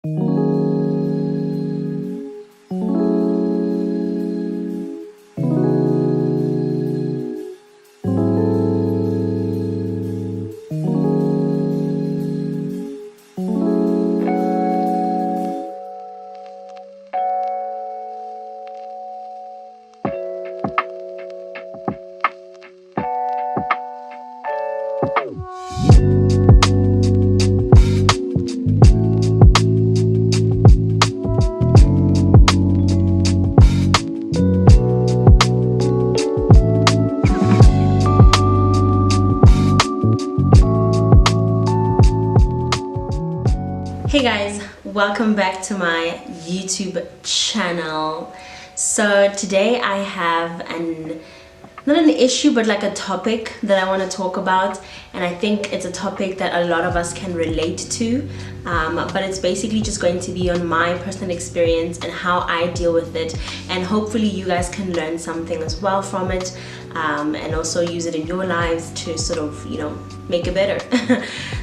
Hey guys, welcome back to my YouTube channel. So today I have not an issue, but like a topic that I want to talk about, and I think it's a topic that a lot of us can relate to, but it's basically just going to be on my personal experience and how I deal with it, and hopefully you guys can learn something as well from it, and also use it in your lives to sort of, you know, make it better.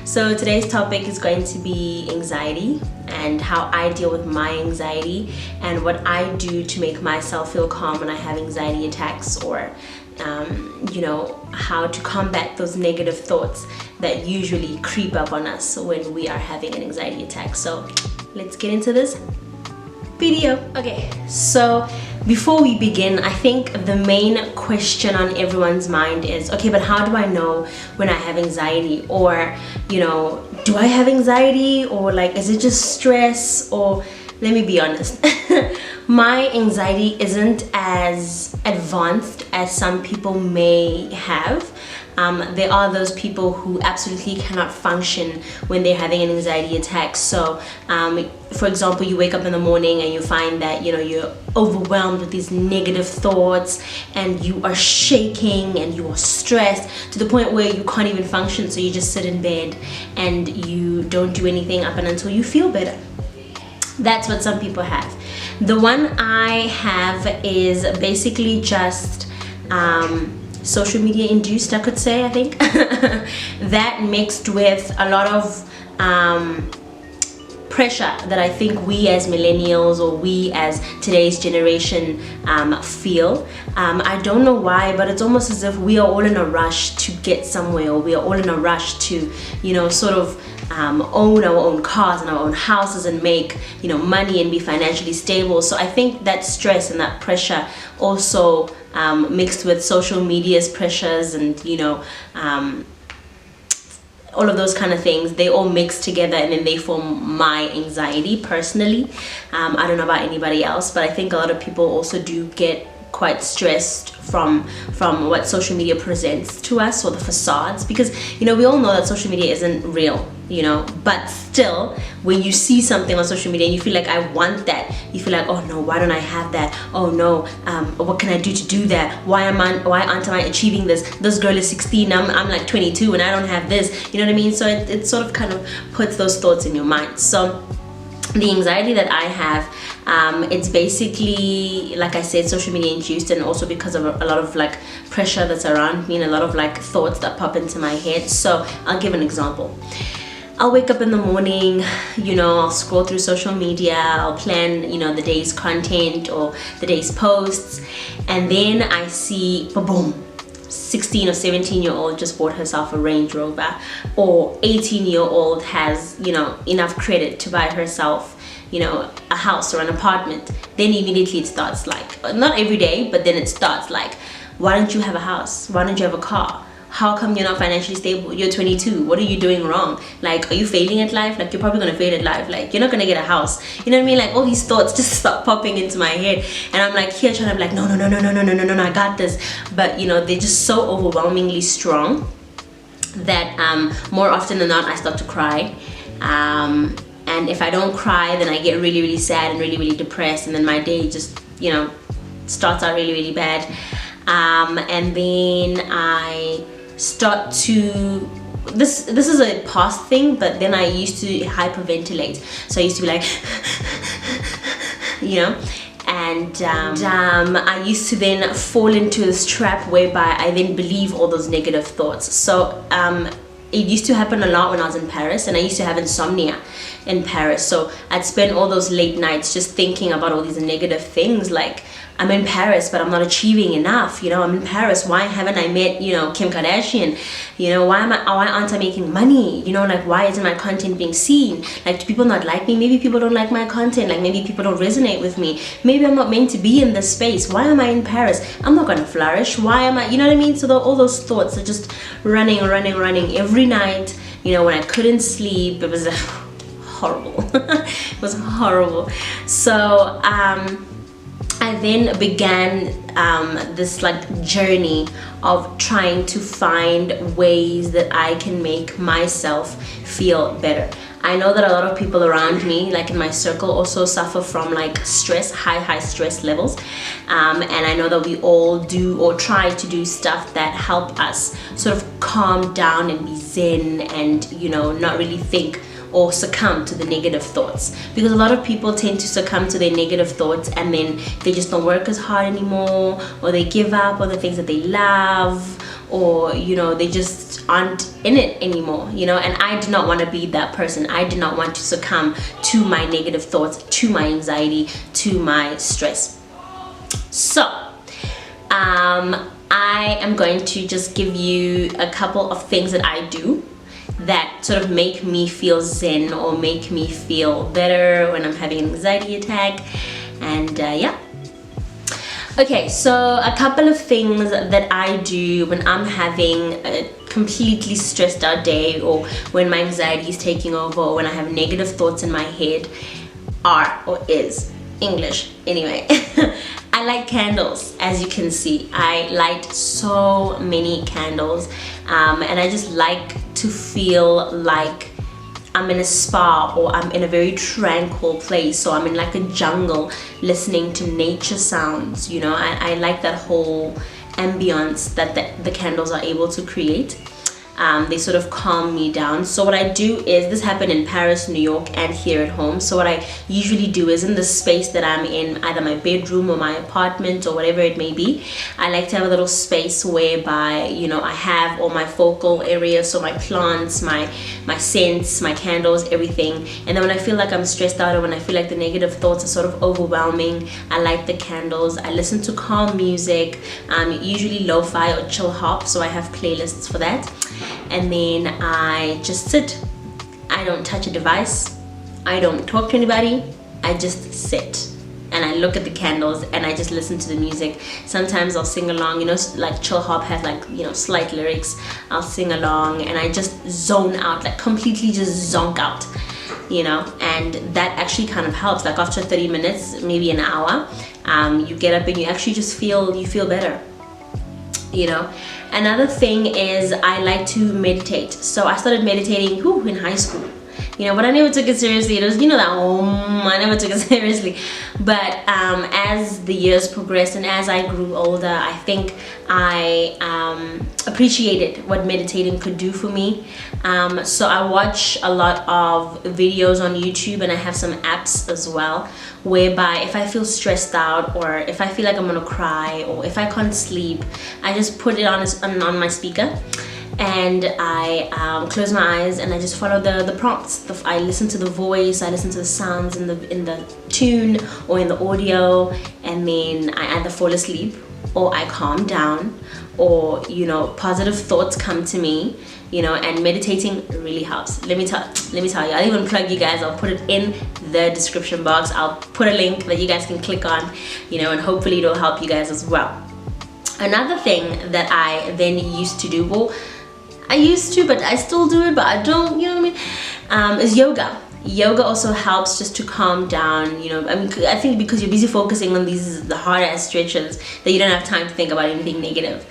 So today's topic is going to be anxiety and how I deal with my anxiety and what I do to make myself feel calm when I have anxiety attacks, or you know, how to combat those negative thoughts that usually creep up on us when we are having an anxiety attack. So let's get into this video. Okay, so before we begin, I think the main question on everyone's mind is, okay, but how do I know when I have anxiety? Or, you know, do I have anxiety? Or like, is it just stress? Or let me be honest, my anxiety isn't as advanced as some people may have. There are those people who absolutely cannot function when they're having an anxiety attack. So for example, you wake up in the morning and you find that, you know, you're overwhelmed with these negative thoughts and you are shaking and you are stressed to the point where you can't even function. So you just sit in bed and you don't do anything up until you feel better. That's what some people have. The one I have is basically just social media induced, I could say, I think. That mixed with a lot of pressure that I think we as millennials, or we as today's generation feel. I don't know why, but it's almost as if we are all in a rush to get somewhere, or we are all in a rush to, you know, sort of own our own cars and our own houses and make, you know, money and be financially stable. So I think that stress and that pressure also mixed with social media's pressures and, you know, all of those kind of things, they all mix together and then they form my anxiety personally. I don't know about anybody else, but I think a lot of people also do get quite stressed from what social media presents to us, or the facades, because, you know, we all know that social media isn't real, you know, but still when you see something on social media and you feel like, I want that, you feel like, oh no, why don't I have that? Oh no, what can I do to do that? Why aren't I achieving this girl is 16, I'm like 22 and I don't have this, you know what I mean? So it sort of kind of puts those thoughts in your mind. So the anxiety that I have, it's basically, like I said, social media induced, and also because of a lot of like pressure that's around me and a lot of like thoughts that pop into my head. So I'll give an example. I'll wake up in the morning, you know, I'll scroll through social media, I'll plan, you know, the day's content or the day's posts, and then I see, boom, 16 or 17-year-old just bought herself a Range Rover, or 18-year-old has, you know, enough credit to buy herself, you know, a house or an apartment. Then immediately it starts like, not every day, but then it starts like, why don't you have a house? Why don't you have a car? How come you're not financially stable? You're 22. What are you doing wrong? Like, are you failing at life? Like, you're probably gonna fail at life. Like, you're not gonna get a house. You know what I mean? Like, all these thoughts just start popping into my head, and I'm like here trying to be like, no, I got this. But you know, they're just so overwhelmingly strong that more often than not I start to cry. And if I don't cry, then I get really, really sad and really, really depressed, and then my day just, you know, starts out really, really bad. And then I start to, this is a past thing, but then I used to hyperventilate. So I used to be like, you know, and I used to then fall into this trap whereby I then believe all those negative thoughts. So it used to happen a lot when I was in Paris, and I used to have insomnia. in Paris. So I'd spend all those late nights just thinking about all these negative things, like, I'm in Paris, but I'm not achieving enough. I'm in Paris. Why haven't I met, Kim Kardashian? Why aren't I making money? Like, why isn't my content being seen? Like, do people not like me? Maybe people don't like my content. Like, maybe people don't resonate with me. Maybe I'm not meant to be in this space. Why am I in Paris? I'm not gonna flourish. Why am I? You know what I mean? So all those thoughts are just running every night. When I couldn't sleep, it was horrible. It was horrible. So I then began this like journey of trying to find ways that I can make myself feel better. I know that a lot of people around me, like in my circle, also suffer from like stress, high stress levels. And I know that we all do or try to do stuff that help us sort of calm down and be zen and, not really think or succumb to the negative thoughts, because a lot of people tend to succumb to their negative thoughts and then they just don't work as hard anymore, or they give up on the things that they love, or they just aren't in it anymore, and I did not want to be that person. I did not want to succumb to my negative thoughts, to my anxiety, to my stress. So I am going to just give you a couple of things that I do that sort of make me feel zen or make me feel better when I'm having an anxiety attack. And yeah. Okay, so a couple of things that I do when I'm having a completely stressed out day, or when my anxiety is taking over, or when I have negative thoughts in my head is English. Anyway, I light candles. As you can see, I light so many candles, and I just like to feel like I'm in a spa, or I'm in a very tranquil place. So I'm in like a jungle listening to nature sounds. I like that whole ambience that the candles are able to create. They sort of calm me down. So what I do is, this happened in Paris, New York, and here at home. So what I usually do is, in the space that I'm in, either my bedroom or my apartment or whatever it may be, I like to have a little space whereby, I have all my focal areas, so my plants, my scents, my candles, everything. And then when I feel like I'm stressed out, or when I feel like the negative thoughts are sort of overwhelming, I light the candles. I listen to calm music, usually lo-fi or chill hop, so I have playlists for that. And then I just sit. I don't touch a device. I don't talk to anybody. I just sit and I look at the candles and I just listen to the music. Sometimes I'll sing along, like chill hop has like, slight lyrics. I'll sing along and I just zone out, like completely just zonk out, and that actually kind of helps. Like after 30 minutes, maybe an hour, you get up and you actually just feel better. Another thing is, I like to meditate. So I started meditating in high school, but I never took it seriously. It was, I never took it seriously. But as the years progressed and as I grew older, I think I appreciated what meditating could do for me. So I watch a lot of videos on YouTube, and I have some apps as well, whereby if I feel stressed out, or if I feel like I'm gonna cry, or if I can't sleep, I just put it on my speaker, and I close my eyes and I just follow the prompts. I listen to the voice, I listen to the sounds in the tune or in the audio, and then I either fall asleep or I calm down, or positive thoughts come to me, and meditating really helps. Let me tell you, I'll even plug you guys. I'll put it in the description box. I'll put a link that you guys can click on, and hopefully it'll help you guys as well. Another thing that I then used to do, but I still do it, but I don't, is yoga. Yoga also helps just to calm down. I think because you're busy focusing on the hard ass stretches that you don't have time to think about anything negative.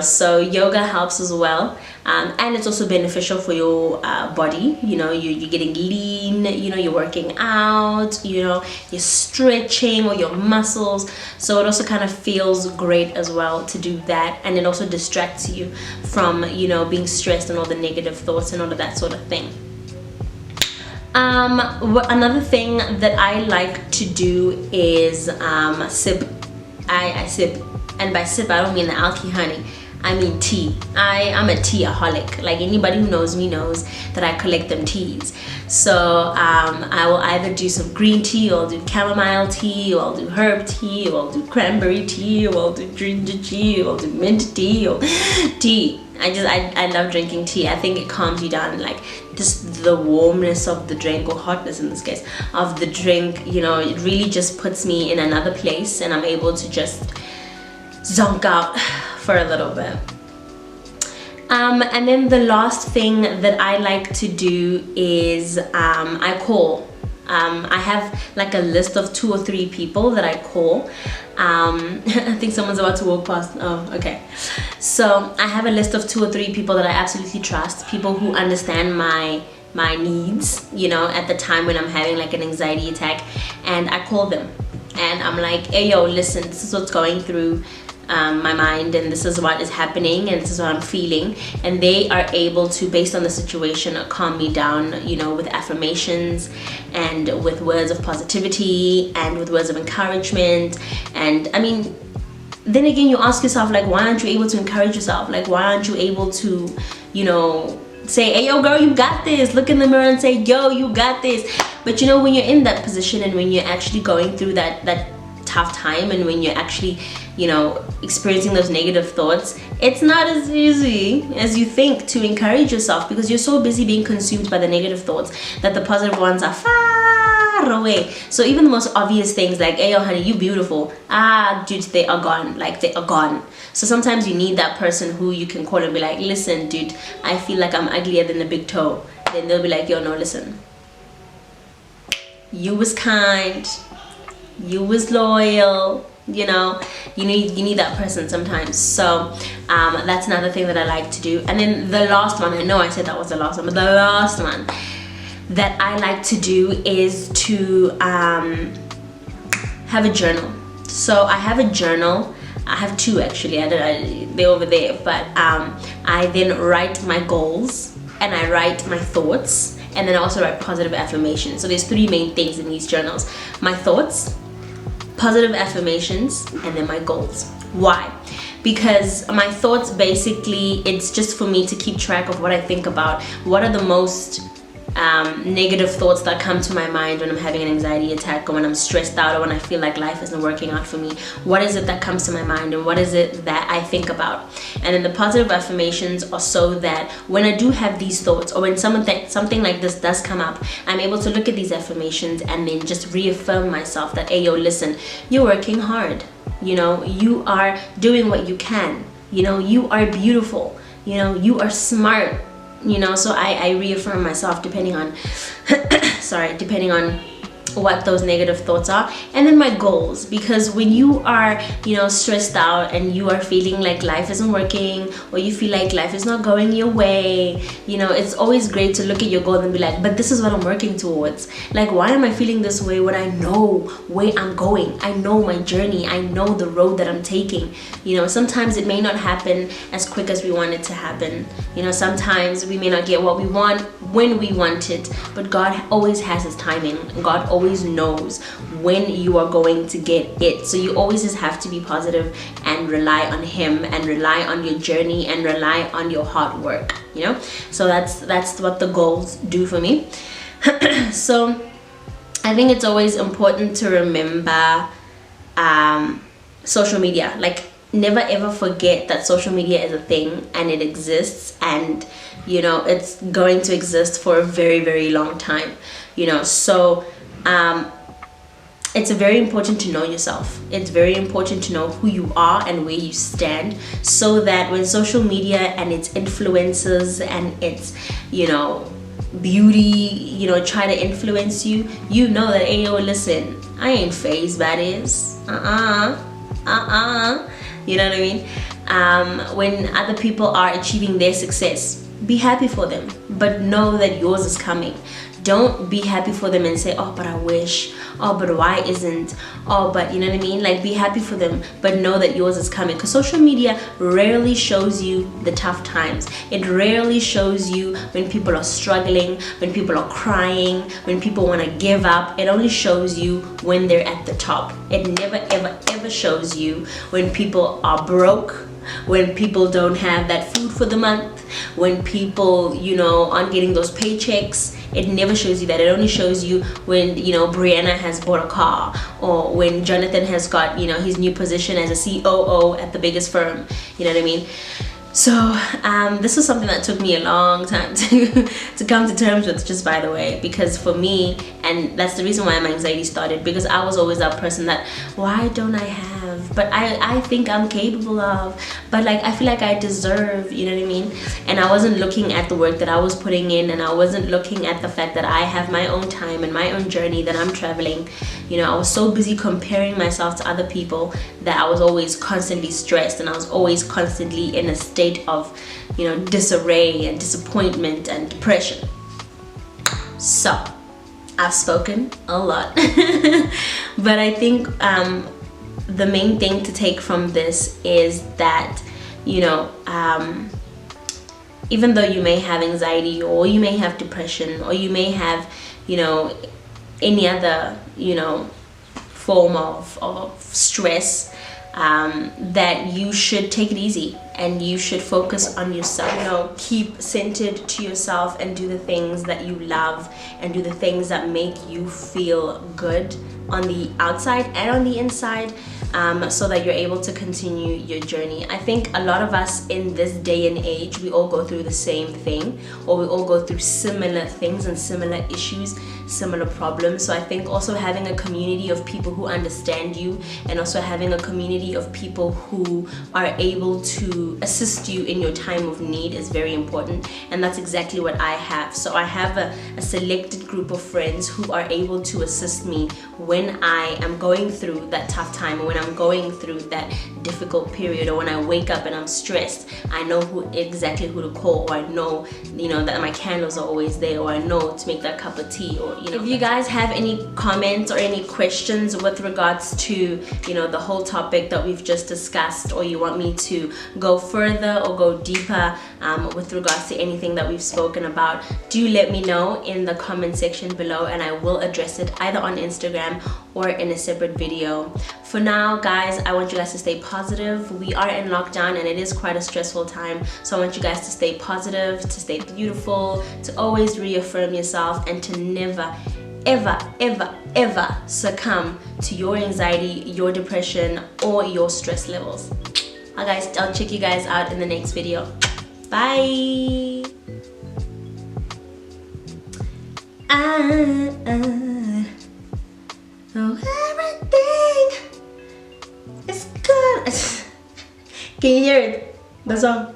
So yoga helps as well, and it's also beneficial for your body. You're getting lean, you're working out, you're stretching or your muscles. So it also kind of feels great as well to do that, and it also distracts you from being stressed and all the negative thoughts and all of that sort of thing. Another thing that I like to do is sip. I sip, and by sip I don't mean the alky honey. I mean tea. I'm a teaaholic. Like anybody who knows me knows that I collect them teas. So I will either do some green tea, or I'll do chamomile tea, or I'll do herb tea, or I'll do cranberry tea, or I'll do ginger tea, or I'll do mint tea, or tea. I love drinking tea. I think it calms you down, like just the warmness of the drink, or hotness in this case of the drink, you know, it really just puts me in another place, and I'm able to just zonk out for a little bit. And then the last thing that I like to do is I call. I have like a list of 2 or 3 people that I call. I think someone's about to walk past. Oh, okay. So I have a list of 2 or 3 people that I absolutely trust, people who understand my needs, you know, at the time when I'm having like an anxiety attack, and I call them and I'm like, hey yo, listen, this is what's going through my mind, and this is what is happening, and this is what I'm feeling, and they are able to, based on the situation, calm me down, you know, with affirmations and with words of positivity and with words of encouragement. And I mean, then again, you ask yourself, like, why aren't you able to encourage yourself? Like, why aren't you able to, you know, say, hey yo girl, you got this, look in the mirror and say, yo, you got this. But you know, when you're in that position, and when you're actually going through that tough time, and when you're actually, you know, experiencing those negative thoughts, it's not as easy as you think to encourage yourself, because you're so busy being consumed by the negative thoughts that the positive ones are far away. So even the most obvious things like, hey yo honey, you beautiful, dude, they are gone. Like, they are gone. So sometimes you need that person who you can call and be like, listen dude, I feel like I'm uglier than a big toe. Then they'll be like, yo, no, listen, you was kind, you was loyal, you know, you need that person sometimes. So that's another thing that I like to do. And then the last one, I know I said that was the last one, but the last one that I like to do is to have a journal. So I have a journal. I have 2 actually. They're over there. But I then write my goals, and I write my thoughts, and then I also write positive affirmations. So there's 3 main things in these journals: my thoughts, positive affirmations, and then my goals. Why? Because my thoughts, basically, it's just for me to keep track of what I think about. What are the most negative thoughts that come to my mind when I'm having an anxiety attack, or when I'm stressed out, or when I feel like life isn't working out for me? What is it that comes to my mind, and what is it that I think about? And then the positive affirmations are so that when I do have these thoughts, or when something like this does come up, I'm able to look at these affirmations and then just reaffirm myself that, hey yo, listen, you're working hard, you know, you are doing what you can, you know, you are beautiful, you know, you are smart, you know. So I reaffirm myself depending on depending on what those negative thoughts are. And then my goals, because when you are, you know, stressed out, and you are feeling like life isn't working, or you feel like life is not going your way, you know, it's always great to look at your goal and be like, but this is what I'm working towards. Like, why am I feeling this way when I know where I'm going? I know my journey, I know the road that I'm taking. You know, sometimes it may not happen as quick as we want it to happen. You know, sometimes we may not get what we want when we want it, but God always has his timing. God always knows when you are going to get it. So you always just have to be positive and rely on him, and rely on your journey, and rely on your hard work, you know. So that's what the goals do for me. So I think it's always important to remember social media. Like, never ever forget that social media is a thing, and it exists, and you know, it's going to exist for a very, very long time, you know. So it's very important to know yourself. It's very important to know who you are and where you stand, so that when social media and its influences and its, you know, beauty, you know, try to influence you, you know that, hey yo, listen, I ain't phased by this. You know what I mean? When other people are achieving their success, be happy for them, but know that yours is coming. Don't be happy for them and say, oh, but I wish, oh, but why isn't, oh, but you know what I mean? Like, be happy for them, but know that yours is coming. Because social media rarely shows you the tough times. It rarely shows you when people are struggling, when people are crying, when people want to give up. It only shows you when they're at the top. It never, ever, ever shows you when people are broke, when people don't have that food for the month, when people, you know, aren't getting those paychecks. It never shows you that. It only shows you when, you know, Brianna has bought a car, or when Jonathan has got, you know, his new position as a COO at the biggest firm. You know what I mean? So this was something that took me a long time to come to terms with, just by the way, because for me, and that's the reason why my anxiety started, because I was always that person that, why don't I have, but I think I'm capable of, but like I feel like I deserve, you know what I mean? And I wasn't looking at the work that I was putting in, and I wasn't looking at the fact that I have my own time and my own journey that I'm traveling. You know, I was so busy comparing myself to other people that I was always constantly stressed, and I was always constantly in a state of, you know, disarray and disappointment and depression. So I've spoken a lot but I think the main thing to take from this is that, you know, even though you may have anxiety, or you may have depression, or you may have, you know, any other, you know, form of stress, that you should take it easy and you should focus on yourself. You know, keep centered to yourself and do the things that you love and do the things that make you feel good on the outside and on the inside, so that you're able to continue your journey. I think a lot of us in this day and age, we all go through the same thing, or we all go through similar things and similar issues, similar problems. So I think also having a community of people who understand you, and also having a community of people who are able to assist you in your time of need is very important, and that's exactly what I have. So I have a selected group of friends who are able to assist me when I am going through that tough time, or when I'm going through that difficult period, or when I wake up and I'm stressed. I know exactly who to call, or I know, you know, that my candles are always there, or I know to make that cup of tea, or, you know. If you guys have any comments or any questions with regards to, you know, the whole topic that we've just discussed, or you want me to go further or go deeper with regards to anything that we've spoken about, do let me know in the comment section below, and I will address it either on Instagram or in a separate video. For now, guys, I want you guys to stay positive. We are in lockdown and it is quite a stressful time, so I want you guys to stay positive, to stay beautiful, to always reaffirm yourself, and to never ever succumb to your anxiety, your depression, or your stress levels. Guys, I'll check you guys out in the next video. Bye. Oh, everything is good. Can you hear it? The song.